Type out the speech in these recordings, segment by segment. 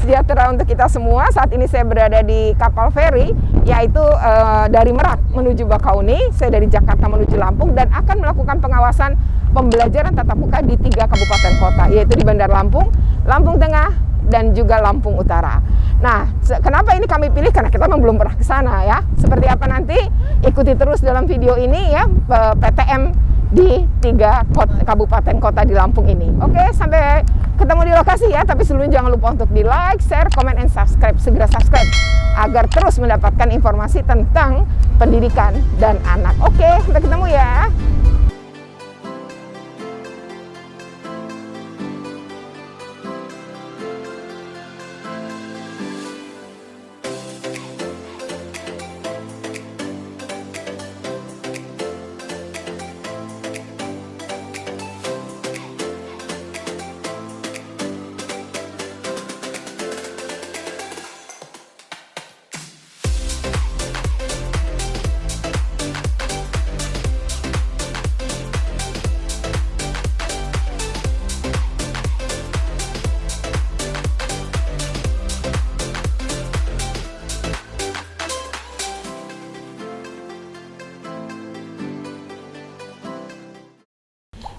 sejahtera untuk kita semua. Saat ini saya berada di kapal feri, yaitu dari Merak menuju Bakauni. Saya dari Jakarta menuju Lampung dan akan melakukan pengawasan pembelajaran tatap muka di 3 kabupaten kota, yaitu di Bandar Lampung, Lampung Tengah, dan juga Lampung Utara. Nah, kenapa ini kami pilih? Karena kita memang belum pernah ke sana ya. Seperti apa nanti? Ikuti terus dalam video ini ya, PTM di 3 kabupaten kota di Lampung ini. Oke, sampai ketemu di lokasi ya. Tapi sebelumnya jangan lupa untuk di like, share, comment, and subscribe. Segera subscribe agar terus mendapatkan informasi tentang pendidikan dan anak. Oke, sampai ketemu ya.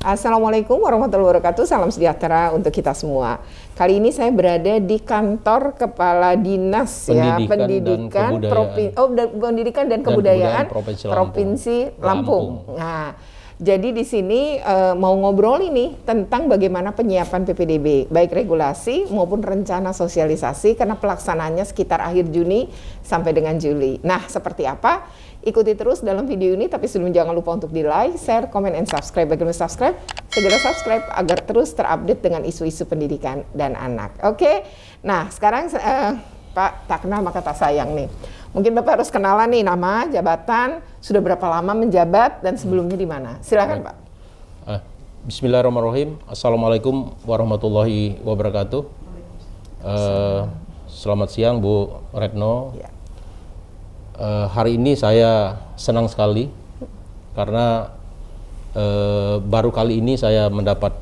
Assalamualaikum warahmatullahi wabarakatuh, salam sejahtera untuk kita semua. Kali ini saya berada di kantor Kepala Dinas Pendidikan dan Kebudayaan Provinsi Lampung. Nah, jadi di sini mau ngobrol ini tentang bagaimana penyiapan PPDB, baik regulasi maupun rencana sosialisasi, karena pelaksanaannya sekitar akhir Juni sampai dengan Juli. Nah, seperti apa? Ikuti terus dalam video ini, tapi sebelum jangan lupa untuk di like, share, comment, and subscribe. Bagaimana subscribe? Segera subscribe agar terus terupdate dengan isu-isu pendidikan dan anak. Oke, nah sekarang Pak, tak kenal maka tak sayang nih. Mungkin Bapak harus kenalan nih, nama, jabatan, sudah berapa lama menjabat, dan sebelumnya di mana? Silakan Pak. Bismillahirrahmanirrahim. Assalamualaikum warahmatullahi wabarakatuh. Selamat siang Bu Retno. Ya. Hari ini saya senang sekali karena baru kali ini saya mendapat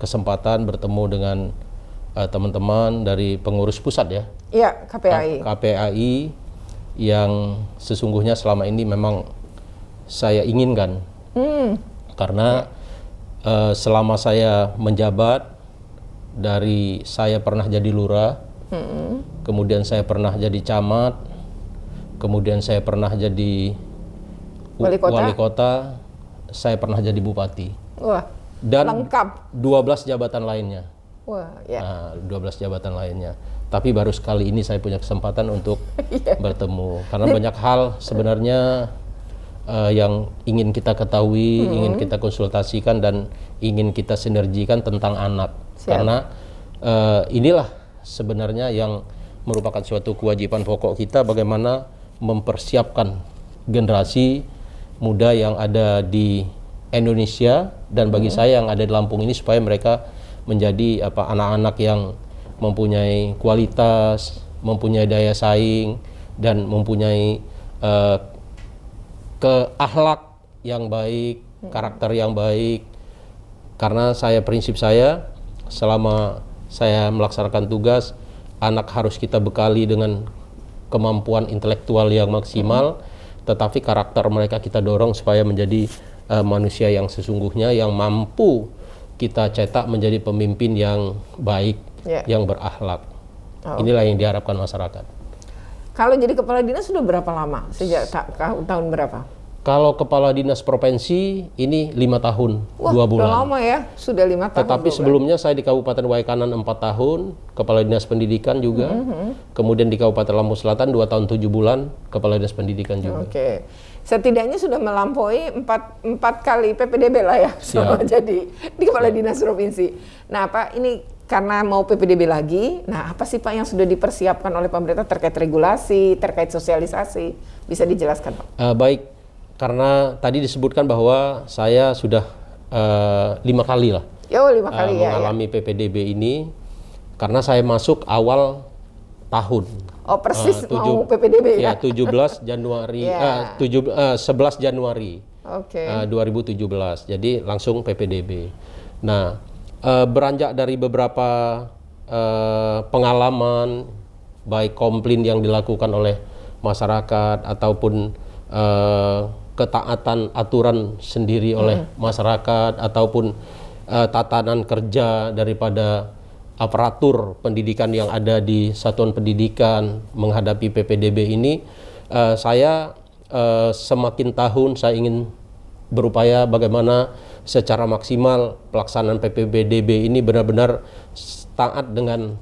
kesempatan bertemu dengan teman-teman dari pengurus pusat ya. Iya, KPAI. KPAI yang sesungguhnya selama ini memang saya inginkan. Karena selama saya menjabat, dari saya pernah jadi lurah, kemudian saya pernah jadi camat, kemudian saya pernah jadi wali kota, saya pernah jadi bupati. Wah, dan lengkap. 12 jabatan lainnya. Wah, ya. Nah, 12 jabatan lainnya. Tapi baru sekali ini saya punya kesempatan untuk bertemu. Karena banyak hal sebenarnya yang ingin kita ketahui, ingin kita konsultasikan, dan ingin kita sinergikan tentang anak. Siap. Karena inilah sebenarnya yang merupakan suatu kewajiban pokok kita, bagaimana mempersiapkan generasi muda yang ada di Indonesia dan bagi saya yang ada di Lampung ini, supaya mereka menjadi anak-anak yang mempunyai kualitas, mempunyai daya saing, dan mempunyai keakhlak yang baik, karakter yang baik. Karena prinsip saya selama saya melaksanakan tugas, anak harus kita bekali dengan kemampuan intelektual yang maksimal, tetapi karakter mereka kita dorong supaya menjadi manusia yang sesungguhnya, yang mampu kita cetak menjadi pemimpin yang baik, yang berakhlak. Inilah yang diharapkan masyarakat. Kalau jadi kepala dinas sudah berapa lama? Sejak tahun berapa? Kalau kepala dinas provinsi ini 5 tahun, 2 bulan. Udah lama ya, sudah 5 tahun. Tetapi sebelumnya saya di Kabupaten Waikanan 4 tahun, kepala dinas pendidikan juga. Kemudian di Kabupaten Lampung Selatan 2 tahun 7 bulan, kepala dinas pendidikan juga. Oke. Setidaknya sudah melampaui 4 kali PPDB lah ya, sama jadi di kepala dinas provinsi. Nah Pak, ini karena mau PPDB lagi, nah apa sih Pak yang sudah dipersiapkan oleh pemerintah terkait regulasi, terkait sosialisasi? Bisa dijelaskan Pak? Baik. Karena tadi disebutkan bahwa saya sudah 5 kali lah mengalami PPDB ini, karena saya masuk awal tahun. Oh persis mau PPDB ya? 17 Januari, 11 Januari 2017, jadi langsung PPDB. Nah, beranjak dari beberapa pengalaman, baik komplain yang dilakukan oleh masyarakat ataupun ketaatan aturan sendiri oleh masyarakat ataupun tatanan kerja daripada aparatur pendidikan yang ada di satuan pendidikan menghadapi PPDB ini, saya semakin tahun saya ingin berupaya bagaimana secara maksimal pelaksanaan PPDB ini benar-benar taat dengan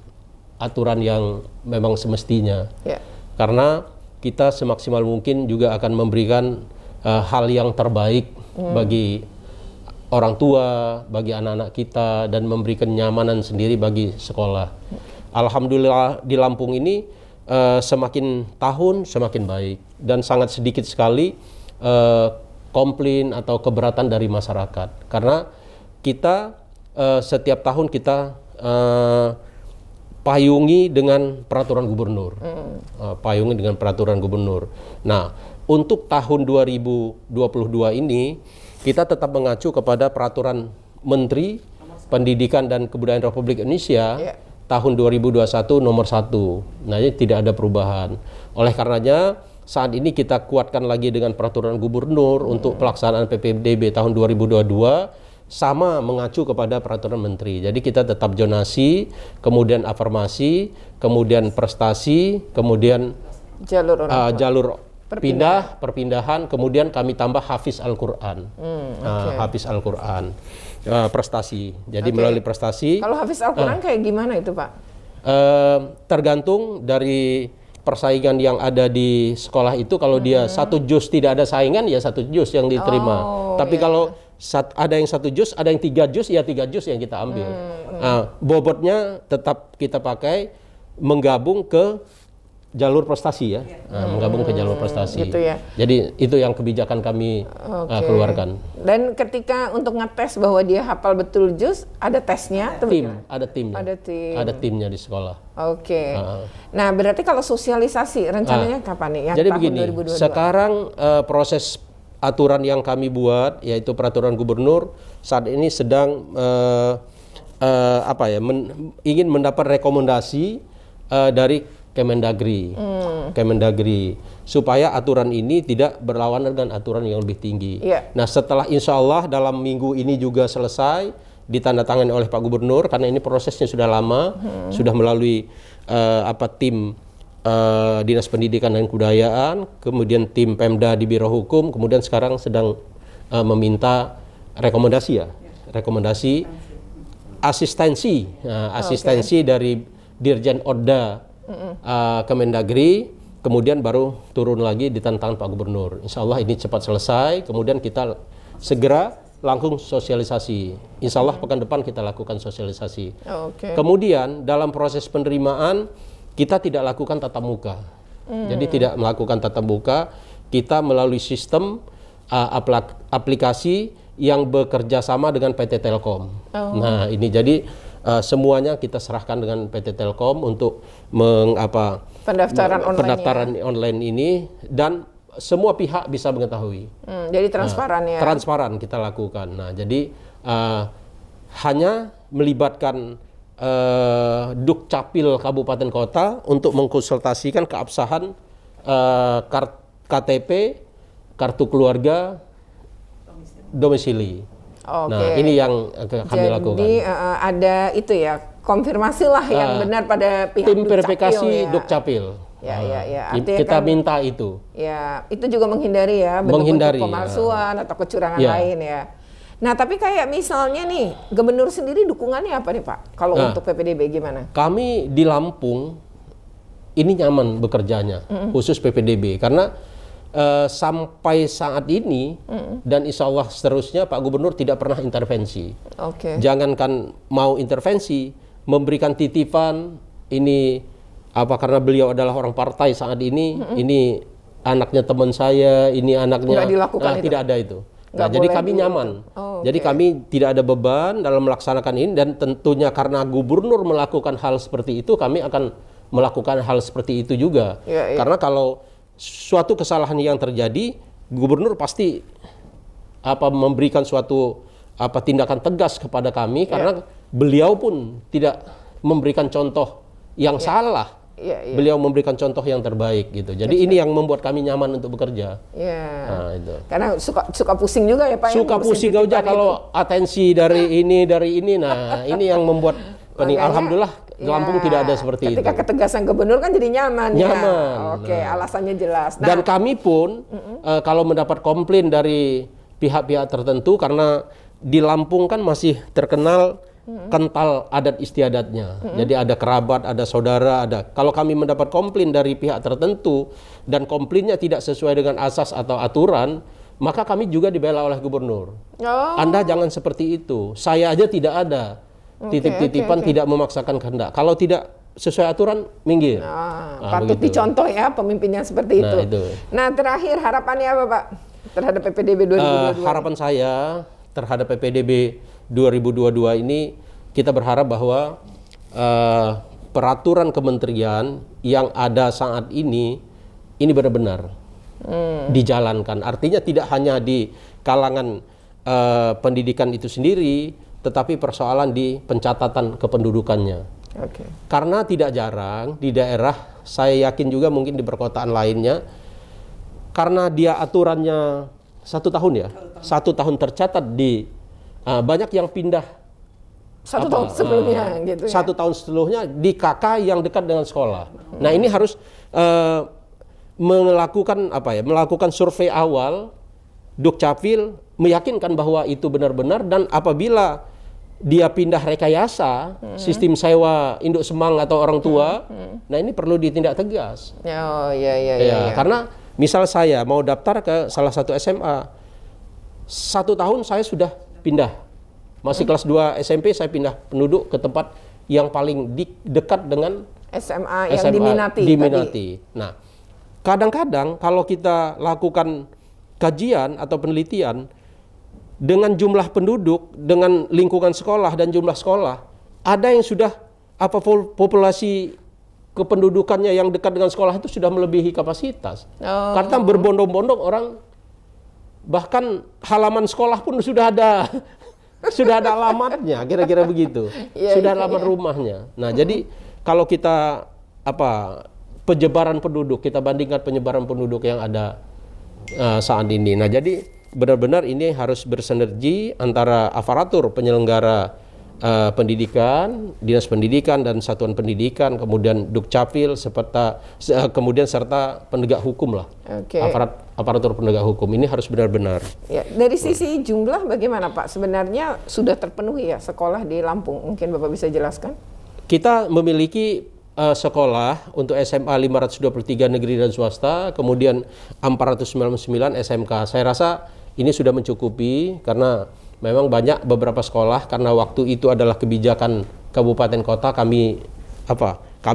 aturan yang memang semestinya. Karena kita semaksimal mungkin juga akan memberikan hal yang terbaik bagi orang tua, bagi anak-anak kita, dan memberikan kenyamanan sendiri bagi sekolah. Alhamdulillah di Lampung ini semakin tahun semakin baik, dan sangat sedikit sekali komplain atau keberatan dari masyarakat. Karena kita setiap tahun kita payungi dengan peraturan gubernur. Payungi dengan peraturan gubernur. Nah, untuk tahun 2022 ini kita tetap mengacu kepada peraturan Menteri Pendidikan dan Kebudayaan Republik Indonesia tahun 2021 nomor 1. Nah, ini tidak ada perubahan. Oleh karenanya saat ini kita kuatkan lagi dengan peraturan gubernur untuk pelaksanaan PPDB tahun 2022 sama mengacu kepada peraturan menteri. Jadi kita tetap zonasi, kemudian afirmasi, kemudian prestasi, kemudian jalur perpindahan, kemudian kami tambah hafiz Al-Quran. Hafiz Al-Quran, prestasi. Jadi melalui prestasi. Kalau hafiz Al-Quran kayak gimana itu, Pak? Tergantung dari persaingan yang ada di sekolah itu. Kalau dia 1 juz tidak ada saingan, ya 1 juz yang diterima. Tapi kalau ada yang 1 juz, ada yang 3 juz, ya 3 juz yang kita ambil. Bobotnya tetap kita pakai menggabung ke jalur prestasi ya, menggabung ke jalur prestasi. Gitu ya. Jadi itu yang kebijakan kami keluarkan. Dan ketika untuk ngetes bahwa dia hafal betul juz, ada tesnya? Ada timnya. Ada timnya di sekolah. Nah, berarti kalau sosialisasi rencananya kapan nih? Yang jadi tahun begini, 2022? sekarang proses aturan yang kami buat, yaitu peraturan gubernur, saat ini sedang ingin mendapat rekomendasi dari Kemendagri, supaya aturan ini tidak berlawanan dengan aturan yang lebih tinggi. Nah, setelah insya Allah dalam minggu ini juga selesai, ditandatangani oleh Pak Gubernur, karena ini prosesnya sudah lama, sudah melalui tim Dinas Pendidikan dan Kebudayaan, kemudian tim Pemda di Biro Hukum, kemudian sekarang sedang meminta rekomendasi asistensi dari Dirjen Oda Kemendagri, kemudian baru turun lagi di tantangan Pak Gubernur. Insya Allah ini cepat selesai, kemudian kita segera langsung sosialisasi. Insya Allah pekan depan kita lakukan sosialisasi. Kemudian dalam proses penerimaan kita tidak lakukan tatap muka. Jadi tidak melakukan tatap muka, kita melalui sistem aplikasi yang bekerja sama dengan PT Telkom. Nah, ini jadi semuanya kita serahkan dengan PT Telkom untuk pendaftaran online ini, dan semua pihak bisa mengetahui. Jadi transparan ya. Transparan kita lakukan. Nah, jadi hanya melibatkan Dukcapil Kabupaten Kota untuk mengkonsultasikan keabsahan KTP, kartu keluarga, domisili. Nah, ini yang kami lakukan. Jadi ada itu ya, konfirmasi lah yang benar pada pihak tim verifikasi Dukcapil. Kita minta itu. Ya, itu juga menghindari ya bentuk-bentuk pemalsuan atau kecurangan lain ya. Nah, tapi kayak misalnya nih, Gubernur sendiri dukungannya apa nih, Pak? Kalau untuk PPDB gimana? Kami di Lampung ini nyaman bekerjanya, khusus PPDB, karena sampai saat ini dan insya Allah seterusnya Pak Gubernur tidak pernah intervensi. Jangankan mau intervensi, memberikan titipan ini karena beliau adalah orang partai saat ini anaknya teman saya, ini anaknya, tidak ada itu. Nah, jadi kami nyaman. Jadi kami tidak ada beban dalam melaksanakan ini, dan tentunya karena Gubernur melakukan hal seperti itu, kami akan melakukan hal seperti itu juga. Karena kalau suatu kesalahan yang terjadi, Gubernur pasti memberikan suatu tindakan tegas kepada kami, karena beliau pun tidak memberikan contoh yang salah. Beliau memberikan contoh yang terbaik gitu. Jadi ini yang membuat kami nyaman untuk bekerja. Nah, itu. Karena suka pusing juga ya Pak. Suka pusing aja kalau atensi dari ini. Nah, ini yang membuat alhamdulillah Lampung tidak ada seperti itu. Ketika ketegasan gubernur kan jadi nyaman. Nyaman. Oke, alasannya jelas. Nah, dan kami pun kalau mendapat komplain dari pihak-pihak tertentu, karena di Lampung kan masih terkenal kental adat istiadatnya. Jadi ada kerabat, ada saudara, ada. Kalau kami mendapat komplain dari pihak tertentu dan komplainnya tidak sesuai dengan asas atau aturan, maka kami juga dibela oleh gubernur. Anda jangan seperti itu. Saya aja tidak ada titip-titipan, tidak memaksakan kehendak. Kalau tidak sesuai aturan, minggir. Patut dicontoh ya pemimpin yang seperti itu. Nah, terakhir harapannya apa Pak terhadap PPDB 2022? Harapan saya terhadap PPDB 2022 ini, kita berharap bahwa peraturan kementerian yang ada saat ini benar-benar dijalankan. Artinya tidak hanya di kalangan pendidikan itu sendiri, tetapi persoalan di pencatatan kependudukannya. Karena tidak jarang di daerah, saya yakin juga mungkin di perkotaan lainnya, karena dia aturannya 1 tahun ya, 1 tahun tercatat di banyak yang pindah 1 tahun sebelumnya gitu ya. 1 tahun setelahnya di KK yang dekat dengan sekolah. Nah, ini harus melakukan survei awal, Dukcapil meyakinkan bahwa itu benar-benar, dan apabila dia pindah rekayasa sistem sewa induk semang atau orang tua, nah ini perlu ditindak tegas. Karena misal saya mau daftar ke salah satu SMA, 1 tahun saya sudah pindah, masih kelas 2 SMP saya pindah penduduk ke tempat yang paling dekat dengan SMA yang diminati. Nah, kadang-kadang kalau kita lakukan kajian atau penelitian dengan jumlah penduduk, dengan lingkungan sekolah dan jumlah sekolah, ada yang sudah populasi kependudukannya yang dekat dengan sekolah itu sudah melebihi kapasitas. Karena berbondong-bondong orang, bahkan halaman sekolah pun sudah ada alamatnya, kira-kira begitu. Sudah alamat rumahnya. Nah, jadi kalau kita penyebaran penduduk, kita bandingkan penyebaran penduduk yang ada saat ini. Nah, jadi benar-benar ini harus bersinergi antara aparatur penyelenggara pendidikan, dinas pendidikan dan satuan pendidikan, kemudian Dukcapil, kemudian serta penegak hukum lah. Aparatur penegak hukum ini harus benar-benar. Ya, dari sisi jumlah bagaimana Pak? Sebenarnya sudah terpenuhi ya sekolah di Lampung? Mungkin Bapak bisa jelaskan? Kita memiliki sekolah untuk SMA 523 negeri dan swasta, kemudian 499 SMK. Saya rasa ini sudah mencukupi, karena memang banyak beberapa sekolah, karena waktu itu adalah kebijakan kabupaten kota, kami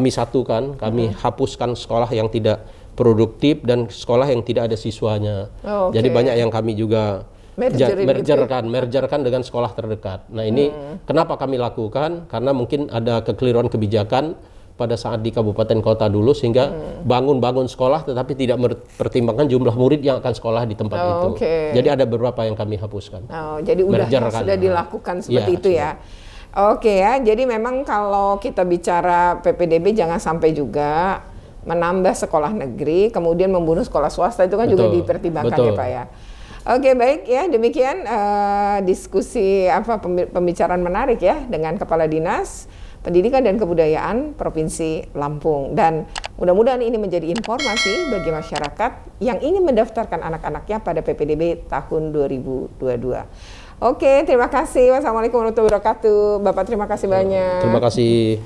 satukan, kami hapuskan sekolah yang tidak produktif dan sekolah yang tidak ada siswanya. Jadi banyak yang kami juga mergerkan dengan sekolah terdekat. Nah, ini kenapa kami lakukan? Karena mungkin ada kekeliruan kebijakan pada saat di kabupaten kota dulu, sehingga bangun sekolah tetapi tidak mempertimbangkan jumlah murid yang akan sekolah di tempat itu. Jadi ada beberapa yang kami hapuskan. Jadi sudah dilakukan seperti itu ya. Ya, jadi memang kalau kita bicara PPDB jangan sampai juga menambah sekolah negeri kemudian membunuh sekolah swasta, itu kan juga dipertimbangkan ya Pak ya. Baik ya, demikian diskusi pembicaraan menarik ya dengan Kepala Dinas Pendidikan dan Kebudayaan Provinsi Lampung, dan mudah-mudahan ini menjadi informasi bagi masyarakat yang ingin mendaftarkan anak-anaknya pada PPDB tahun 2022. Terima kasih. Wassalamualaikum warahmatullahi wabarakatuh. Bapak terima kasih banyak. Terima kasih.